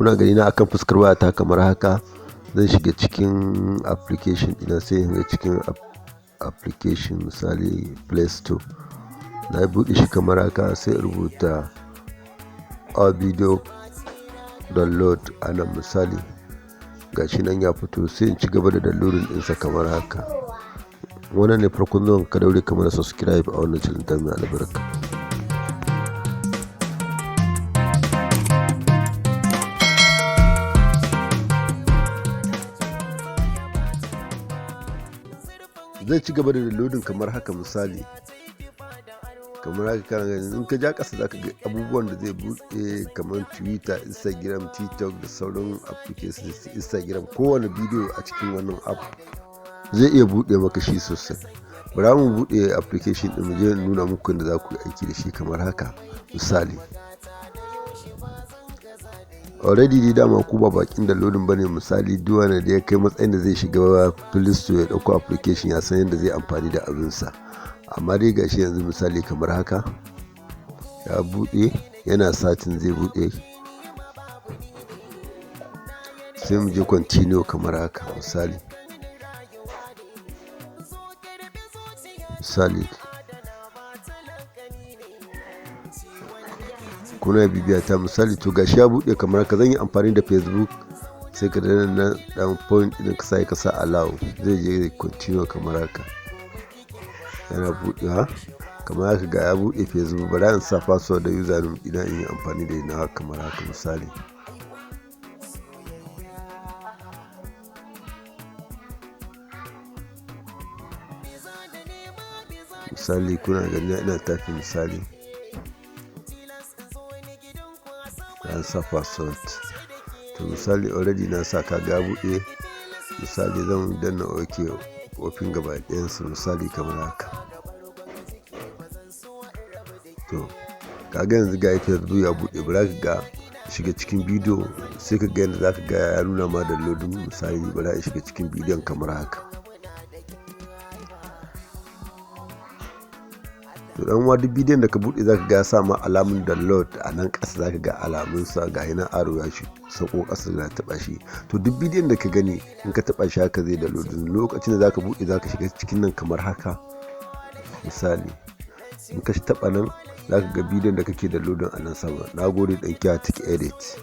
kuna gani na akan fuskar wayata kamar haka. Zan shiga cikin application ɗina, sai in ga cikin application misali Play Store. Na buɗe shi kamar haka, sai rubuta a video download a nan misali. Gashi nan ya fito, sai in ci gaba da downloading ɗinsa kamar haka. Wannan ne farkon zuwan ka, daure kamar subscribe a wannan channel ta mai albarka. Zai ci gaba da downloading kamar haka misali. Kamar haka kana gani, in ka ja ƙasa zaka ga abubuwan da zai buɗe kamar Twitter, Instagram, TikTok da sauran applications. Instagram, kowane bidiyo a cikin wannan app zai iya buɗe maka shi sosai. Bara mu buɗe application ɗin mu je nuna muku yadda za ku yi aiki da shi kamar haka misali. Already dai dama ku ba bakin downloading bane misali. Duk wanda da ya kai matsayin da zai shiga Play Store ya ɗauko application ya san yadda zai amfani da abinsa. Amma dai gashi yanzu misali kamar haka ya buɗe, yana satin zai buɗe. Sai mu je continue kamar haka misali. Kuna bibiya ta misali, to gashi ya buɗe kamar haka. Zan yi amfani da Facebook, sai ka danna dan point ɗin ka sai ka sa allow, zai je continue kamar haka. Yana buɗewa kamar haka, ga ya buɗe Facebook. Bari in sa password da username idan in yi amfani da ina kamar haka misali. Misali kuna gani ina tafi misali. An sa password, to misali already na sa, ka ga buɗe. Misali zan danna OK, open gaba ɗayansu misali kamar haka. To kaga yanzu ga Facebook ya buɗe. Bara ka ga shiga cikin bidiyo, sai ka ga yadda zaka ga ya nuna ma downloading misali. Bara in shiga cikin bidiyon kamar haka. To dan wa duk bidiyon da ka buɗe zaka ga ya sa ma alamun download a nan ƙasa. Zaka ga alamun sa ga yana aro ya shi sako ƙasa da taɓa shi. To duk bidiyon da ka gani in ka taɓa shi haka zai download. Lokacin da zaka buɗe zaka shiga cikin nan kamar haka misali. In ka taɓa nan zaka ga bidiyon da kake downloading a nan sama. Nagode dan kiya take edit.